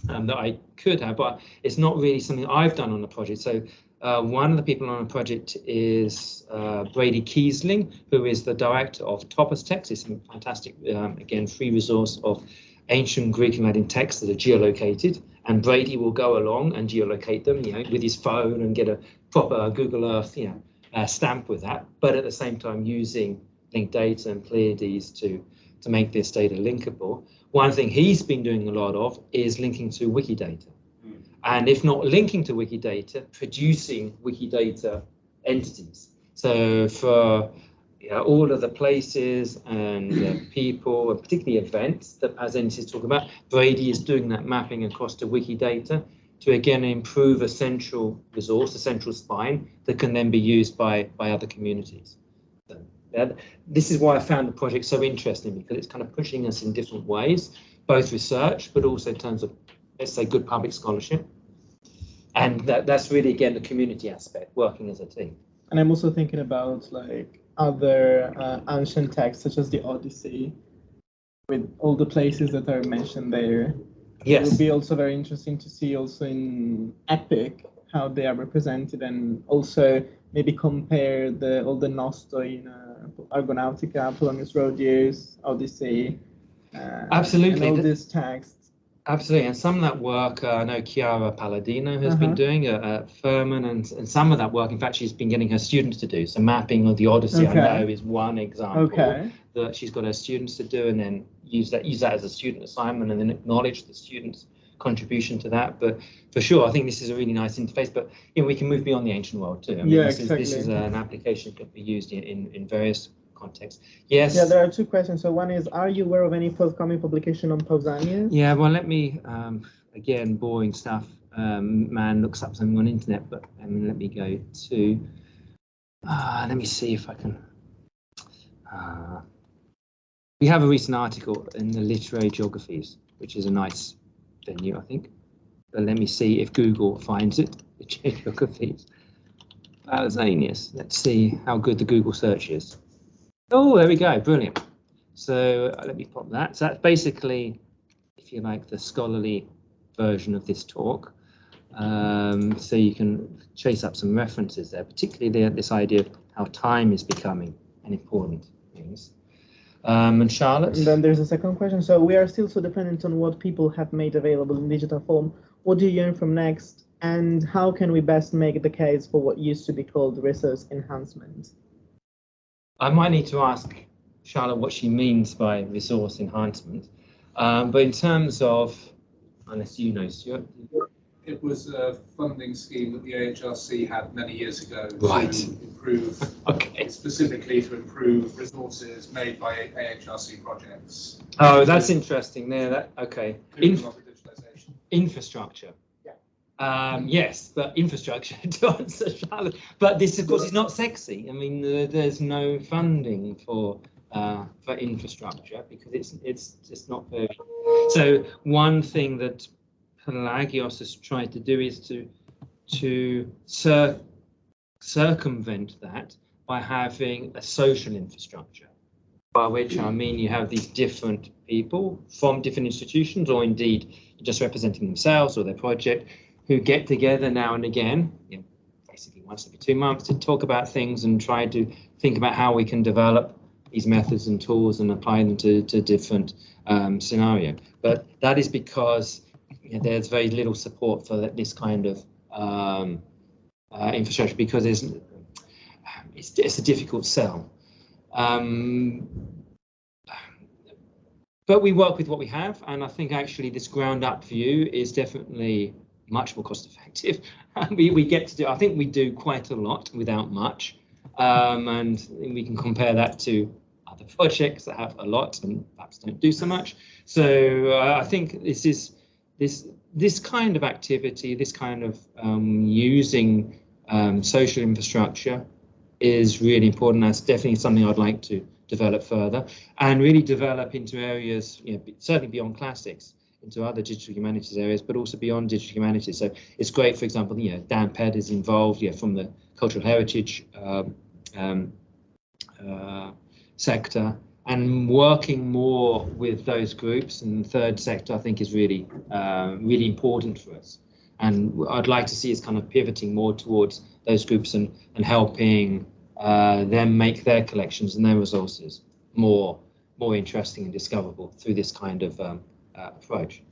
Speaker 2: that I could have, but it's not really something I've done on the project. So one of the people on the project is Brady Kiesling, who is the director of Topos Text. It's a fantastic, again, free resource of ancient Greek and Latin texts that are geolocated. And Brady will go along and geolocate them, with his phone and get a proper Google Earth, stamp with that. But at the same time, using linked data and Pleiades to make this data linkable. One thing he's been doing a lot of is linking to Wikidata. And if not linking to Wikidata, producing Wikidata entities. So for all of the places and people, and particularly events that as entities talk about, Brady is doing that mapping across to Wikidata to again improve a central resource, a central spine that can then be used by other communities. So, this is why I found the project so interesting, because it's kind of pushing us in different ways, both research, but also in terms of, let's say, good public scholarship. And that's really, again, the community aspect, working as a team.
Speaker 1: And I'm also thinking about like other ancient texts, such as the Odyssey, with all the places that are mentioned there.
Speaker 2: Yes.
Speaker 1: It would be also very interesting to see also in Epic how they are represented, and also maybe compare all the Nostoi in Argonautica, Polonius Rhodius, Odyssey,
Speaker 2: absolutely,
Speaker 1: and all these texts.
Speaker 2: Absolutely, and some of that work I know Chiara Palladino has been doing at Furman, and some of that work, in fact, she's been getting her students to do. So mapping of the Odyssey, I know, is one example that she's got her students to do, and then use that as a student assignment, and then acknowledge the students' contribution to that. But for sure, I think this is a really nice interface. But we can move beyond the ancient world too. I mean, this is an application that can be used in various contexts. Yes.
Speaker 1: Yeah, there are two questions. So one is, are you aware of any forthcoming publication on Pausanias?
Speaker 2: Yeah, well, let me, again, boring stuff. Man looks up something on the internet, but let me go to, let me see if I can. We have a recent article in the Literary Geographies, which is a nice venue, I think. But let me see if Google finds it, the Geographies. Pausanias. Let's see how good the Google search is. Oh, there we go, brilliant. So let me pop that. So that's basically, if you like, the scholarly version of this talk. So you can chase up some references there, particularly this idea of how time is becoming an important thing. And Charlotte?
Speaker 1: And then there's a second question. So we are still so dependent on what people have made available in digital form. What do you yearn from next? And how can we best make the case for what used to be called resource enhancement?
Speaker 2: I might need to ask Charlotte what she means by resource enhancement. But in terms of, unless you know, Stuart.
Speaker 3: It was a funding scheme that the AHRC had many years ago to improve, specifically to improve resources made by AHRC projects.
Speaker 2: Oh, that's interesting there. Infrastructure. Yes, but infrastructure to answer Charlotte. But this, of course, is not sexy. I mean, there's no funding for infrastructure because it's just not very. So one thing that Pelagios has tried to do is to circumvent that by having a social infrastructure. By which I mean you have these different people from different institutions, or indeed just representing themselves or their project, who get together now and again, basically once every 2 months, to talk about things and try to think about how we can develop these methods and tools and apply them to different scenario. But that is because there's very little support for this kind of infrastructure, because it's a difficult sell. But we work with what we have, and I think actually this ground-up view is definitely much more cost-effective. We get to do, I think we do quite a lot without much, and we can compare that to other projects that have a lot and perhaps don't do so much. So I think this kind of activity, this kind of using social infrastructure is really important. That's definitely something I'd like to develop further, and really develop into areas, certainly beyond classics, into other digital humanities areas, but also beyond digital humanities. So it's great, for example, Dan Ped is involved from the cultural heritage sector, and working more with those groups and the third sector, I think, is really, really important for us. And I'd like to see us kind of pivoting more towards those groups and helping them make their collections and their resources more interesting and discoverable through this kind of approach.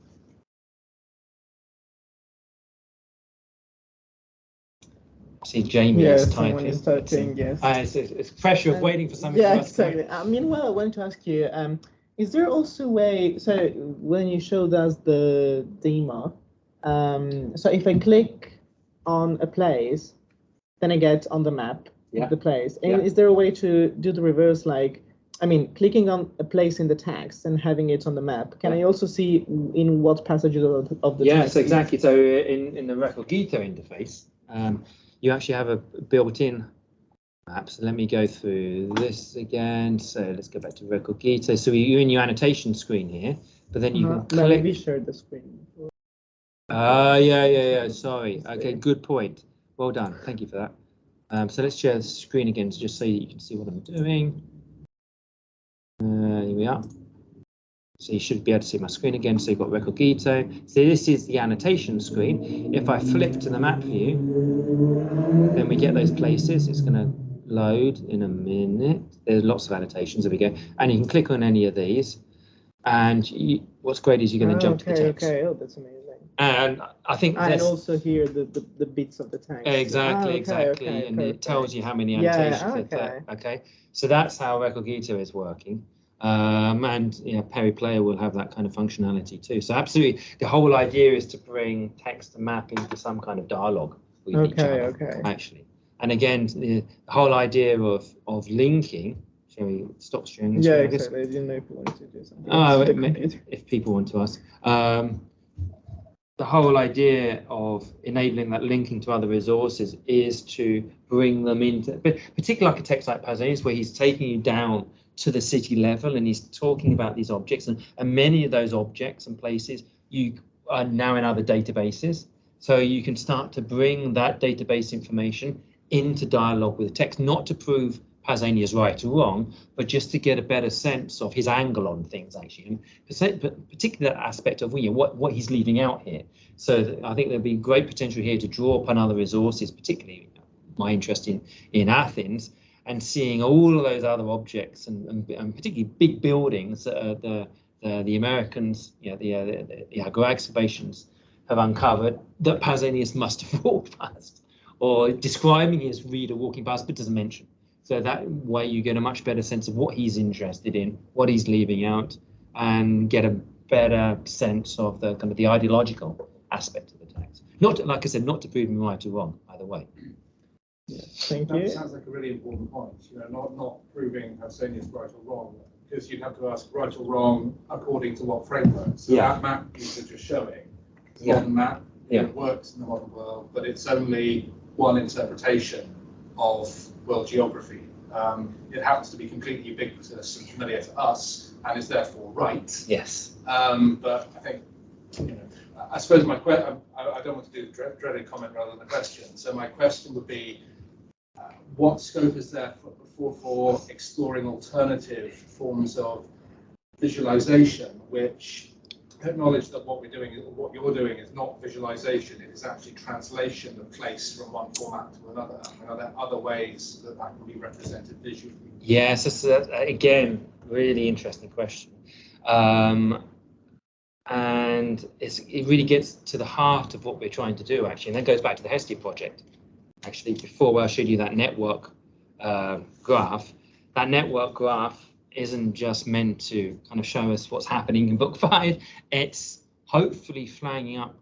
Speaker 2: See Jamie is typing.
Speaker 1: Someone is typing, yes.
Speaker 2: It's pressure of waiting for something.
Speaker 1: Yeah, exactly. Meanwhile, I wanted to ask you, is there also a way, so when you showed us the demo, so if I click on a place, then I get on the map the place. And is there a way to do the reverse, like, I mean, clicking on a place in the text and having it on the map, can I also see in what passages of the text?
Speaker 2: Yes, exactly. So in the Recogito interface, you actually have a built-in map. So let me go through this again. So let's go back to Recogito. So you're in your annotation screen here, but then you can click.
Speaker 1: Maybe share the screen.
Speaker 2: Yeah. Sorry. Okay, good point. Well done. Thank you for that. So let's share the screen again, just so you can see what I'm doing. Here we are. So you should be able to see my screen again. So you've got Recogito. So this is the annotation screen. If I flip to the map view, then we get those places. It's going to load in a minute. There's lots of annotations. There we go. And you can click on any of these. And what's great is you're going to jump to the text.
Speaker 1: Okay, oh, that's amazing.
Speaker 2: And I think
Speaker 1: and also here the bits of the text.
Speaker 2: Exactly. And it tells you how many annotations. Okay. So that's how Recogito is working. And Perry Player will have that kind of functionality too. So absolutely, the whole idea is to bring text and map into some kind of dialogue with each other, actually. And again, the whole idea of linking. Shall we stop sharing this?
Speaker 1: Yeah, exactly. I didn't know if you wanted to do something.
Speaker 2: If people want to ask. The whole idea of enabling that linking to other resources is to bring them into, particularly like a text like Pausanias, where he's taking you down to the city level and he's talking about these objects, and many of those objects and places you are now in other databases. So you can start to bring that database information into dialogue with the text, not to prove Pausanias right or wrong, but just to get a better sense of his angle on things, actually, and particularly that aspect of what he's leaving out here. So I think there'll be great potential here to draw upon other resources, particularly my interest in Athens, and seeing all of those other objects and particularly big buildings that the Americans, the agro excavations have uncovered that Pausanias must have walked past, or describing his reader walking past but doesn't mention. So that way you get a much better sense of what he's interested in, what he's leaving out, and get a better sense of the kind of the ideological aspect of the text. Not, like I said, not to prove him right or wrong, either way.
Speaker 1: Yeah, thank you.
Speaker 3: That sounds like a really important point. Not proving Pausanias right or wrong, because you'd have to ask right or wrong according to what framework. So that map you were just showing, one map, it works in the modern world, but it's only one interpretation of world geography. It happens to be completely ubiquitous and familiar to us, and is therefore right.
Speaker 2: Yes.
Speaker 3: But I think, I suppose my question, I don't want to do the dreaded comment rather than a question. So my question would be, what scope is there for exploring alternative forms of visualization, which acknowledge that what you're doing is not visualization, it is actually translation of place from one format to another. Are there other ways that can be represented visually?
Speaker 2: Yes, this is, again, really interesting question. And it really gets to the heart of what we're trying to do, actually, and that goes back to the Hestia project. Actually, before I showed you that network graph, that network graph isn't just meant to kind of show us what's happening in book 5. It's hopefully flagging up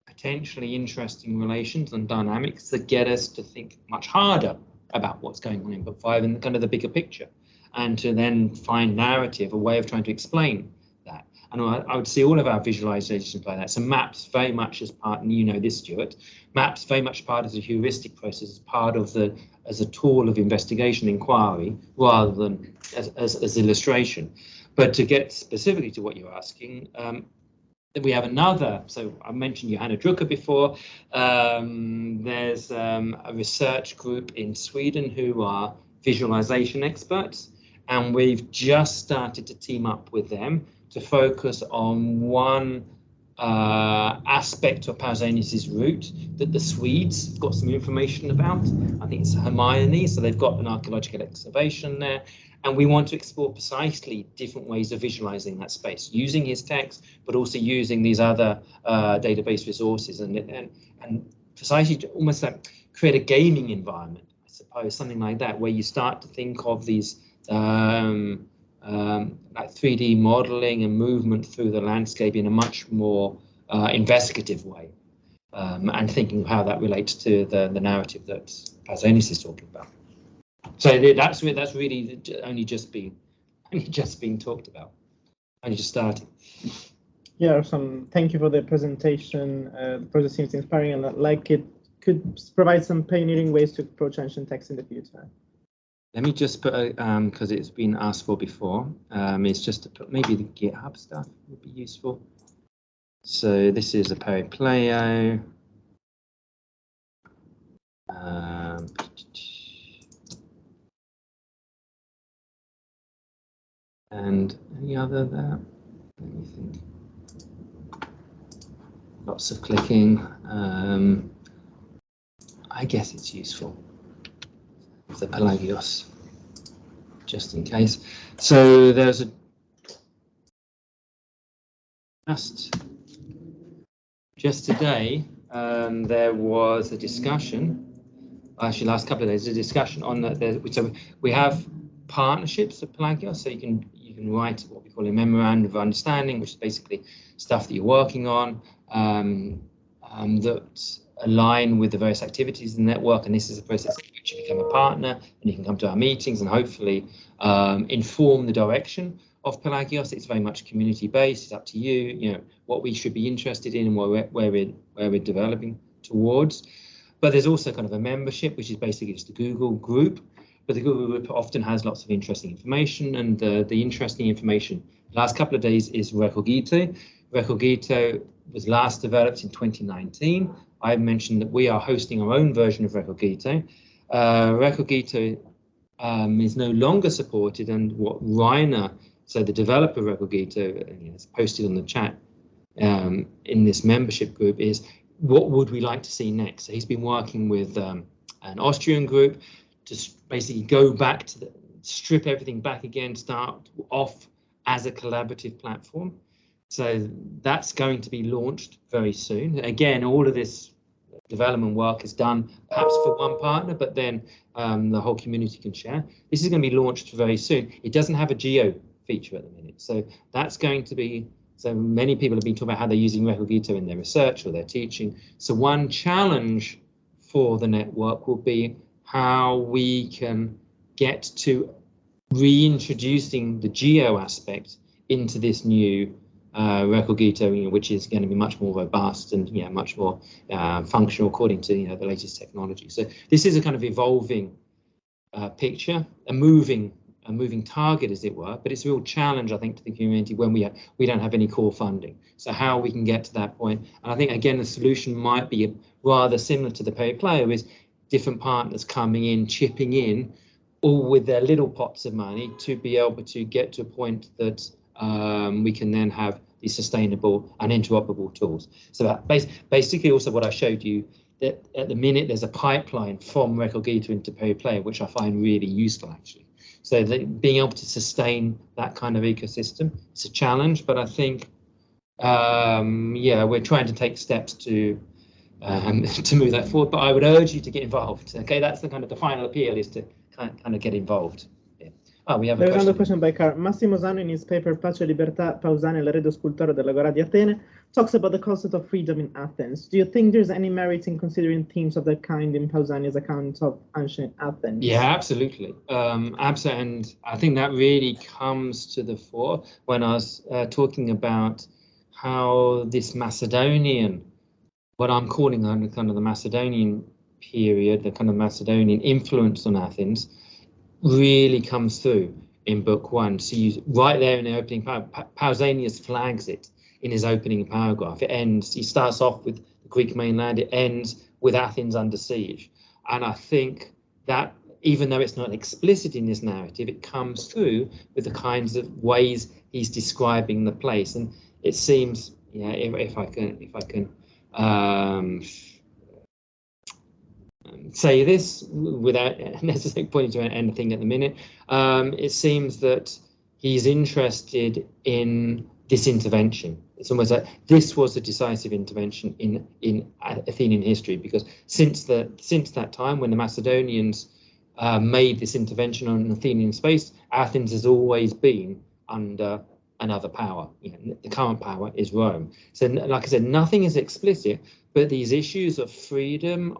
Speaker 2: potentially interesting relations and dynamics that get us to think much harder about what's going on in book 5 and kind of the bigger picture, and to then find narrative, a way of trying to explain that. And I would see all of our visualizations like that. So maps very much as part, and you know this, Stuart, maps very much part of the heuristic process, as part of as a tool of investigation inquiry, rather than as illustration. But to get specifically to what you're asking, we have another, so I mentioned Johanna Drucker before. There's a research group in Sweden who are visualization experts, and we've just started to team up with them to focus on one aspect of Pausanias's route that the Swedes got some information about. I think it's Hermione, so they've got an archaeological excavation there, and we want to explore precisely different ways of visualizing that space, using his text, but also using these other database resources, and precisely almost like create a gaming environment, I suppose, something like that, where you start to think of these like 3D modeling and movement through the landscape in a much more investigative way, and thinking how that relates to the narrative that Pausanias is talking about. So that's really only just being talked about, only just starting.
Speaker 1: Yeah, awesome. Thank you for the presentation. The project seems inspiring, and like it could provide some pioneering ways to approach ancient texts in the future.
Speaker 2: Let me just put, because it's been asked for before, it's just to put maybe the GitHub stuff would be useful. So this is a Peripleo. And any other there? Let me think. Lots of clicking. I guess it's useful. The Pelagios, just in case. So there's just today there was a discussion. Actually, last couple of days, a discussion on that. So we have partnerships at Pelagios, so you can write what we call a memorandum of understanding, which is basically stuff that you're working on that align with the various activities in the network. And this is a process in which you become a partner, and you can come to our meetings and hopefully inform the direction of Pelagios. It's very much community based. It's up to you, what we should be interested in and where we're developing towards. But there's also kind of a membership, which is basically just a Google group. But the Google group often has lots of interesting information, and the interesting information the last couple of days is Recogito. Recogito was last developed in 2019. I mentioned that we are hosting our own version of Recogito. Recogito is no longer supported, and what Rainer, so the developer of Recogito, has posted on the chat in this membership group is, what would we like to see next? So he's been working with an Austrian group to basically go back to strip everything back again, start off as a collaborative platform. So that's going to be launched very soon. Again, all of this development work is done perhaps for one partner, but then the whole community can share. This is going to be launched very soon. It doesn't have a geo feature at the minute, so that's going to be. So many people have been talking about how they're using Recogito in their research or their teaching. So one challenge for the network will be how we can get to reintroducing the geo aspect into this new Recogito, which is going to be much more robust and much more functional according to the latest technology. So this is a kind of evolving picture, a moving target, as it were, but it's a real challenge, I think, to the community when we don't have any core funding. So how we can get to that point, and I think again the solution might be rather similar to the Peripleo, is different partners coming in, chipping in, all with their little pots of money to be able to get to a point that we can then have these sustainable and interoperable tools. So that basically also what I showed you, that at the minute there's a pipeline from Recogito into Peripleo, which I find really useful actually. So being able to sustain that kind of ecosystem, it's a challenge, but I think, we're trying to take steps to move that forward. But I would urge you to get involved. Okay, that's the final appeal, is to kind of get involved. Yeah. Oh, we have
Speaker 1: another question by Carl. Massimo Zano, in his paper Pace e Libertà, Pausania, l'erede scultore dell'Agora di Atene, talks about the concept of freedom in Athens. Do you think there's any merit in considering themes of that kind in Pausania's account of ancient Athens?
Speaker 2: Yeah, absolutely. Absolutely. And I think that really comes to the fore when I was talking about how this Macedonian, what I'm calling kind of the Macedonian period, the kind of Macedonian influence on Athens, really comes through in book one. So right there in the opening paragraph, Pausanias flags it in his opening paragraph. It ends, he starts off with the Greek mainland, it ends with Athens under siege. And I think that even though it's not explicit in this narrative, it comes through with the kinds of ways he's describing the place. And it seems, yeah, if I can say this without necessarily pointing to anything at the minute, it seems that he's interested in this intervention. It's almost like this was a decisive intervention in Athenian history, because since that time when the Macedonians made this intervention on Athenian space, Athens has always been under another power. You know, the current power is Rome. So, like I said, nothing is explicit, but these issues of freedom,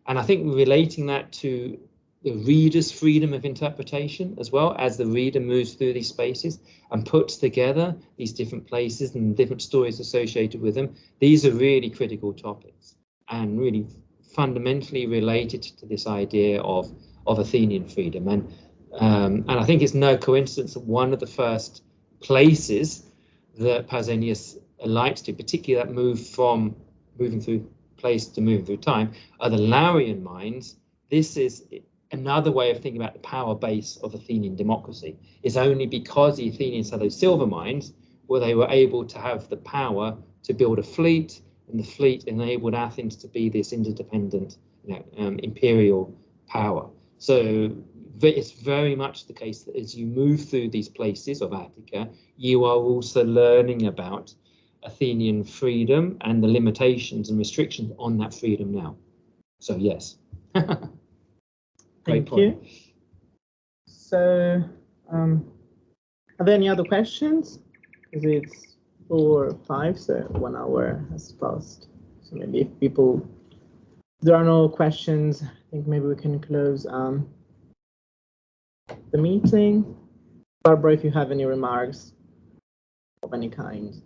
Speaker 2: and I think relating that to the reader's freedom of interpretation as well, as the reader moves through these spaces and puts together these different places and different stories associated with them. These are really critical topics and really fundamentally related to this idea of Athenian freedom. And I think it's no coincidence that one of the first places that Pausanias alights to, particularly that move from moving through place to moving through time, are the Laurian mines. This is another way of thinking about the power base of Athenian democracy. It's only because the Athenians had those silver mines where they were able to have the power to build a fleet, and the fleet enabled Athens to be this interdependent, imperial power. So it's very much the case that as you move through these places of Attica, you are also learning about Athenian freedom and the limitations and restrictions on that freedom now. So yes.
Speaker 1: Thank you. So are there any other questions? Because it's 4 or 5, so 1 hour has passed. So maybe if there are no questions, I think maybe we can close the meeting. Barbara, if you have any remarks of any kind.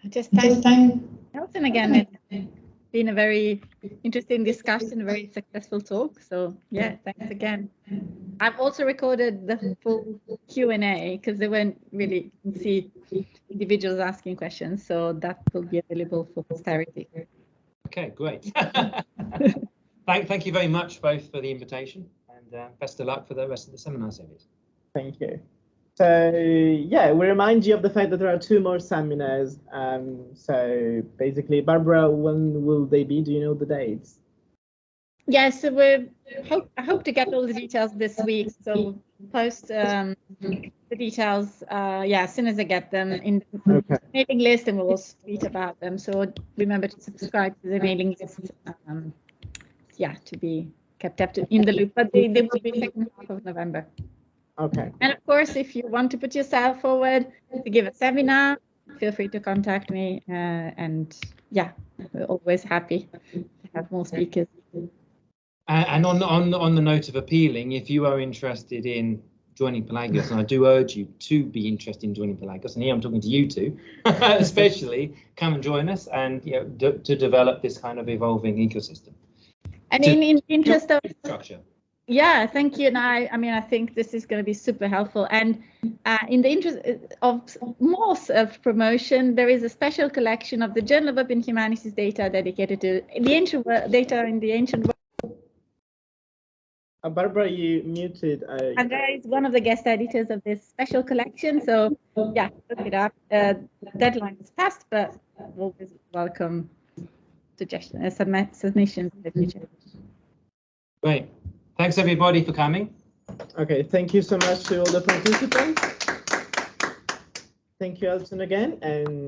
Speaker 5: Just thank Elton again. It's been a very interesting discussion, a very successful talk. So yeah, thanks again. I've also recorded the full Q&A because they weren't really see individuals asking questions, so that will be available for posterity.
Speaker 2: Okay, great. Thank you very much both for the invitation, and best of luck for the rest of the seminar series.
Speaker 1: Thank you. So yeah, we remind you of the fact that there are 2 more seminars. So basically, Barbara, when will they be? Do you know the dates?
Speaker 5: Yes, so I hope to get all the details this week. So we'll post the details, as soon as I get them in the mailing list, and we'll also tweet about them. So remember to subscribe to the mailing list, to be kept up in the loop. But they will be second half of November.
Speaker 1: Okay.
Speaker 5: And of course, if you want to put yourself forward to give a seminar, feel free to contact me. And we're always happy to have more speakers.
Speaker 2: And on the note of appealing, if you are interested in joining Pelagios, and I do urge you to be interested in joining Pelagios, and here I'm talking to you two, especially, come and join us and to develop this kind of evolving ecosystem.
Speaker 5: And in the interest of
Speaker 2: structure.
Speaker 5: Yeah, thank you. And I think this is going to be super helpful. And in the interest of more self-promotion, there is a special collection of the Journal of Open Humanities data dedicated to the ancient data in the ancient world.
Speaker 1: Barbara, you muted.
Speaker 5: Andrea is one of the guest editors of this special collection. So yeah, look it up. Deadline is passed, but always welcome suggestions, submissions in the future.
Speaker 2: Great. Thanks everybody for coming.
Speaker 1: Okay, thank you so much to all the participants. Thank you, Elton, again. And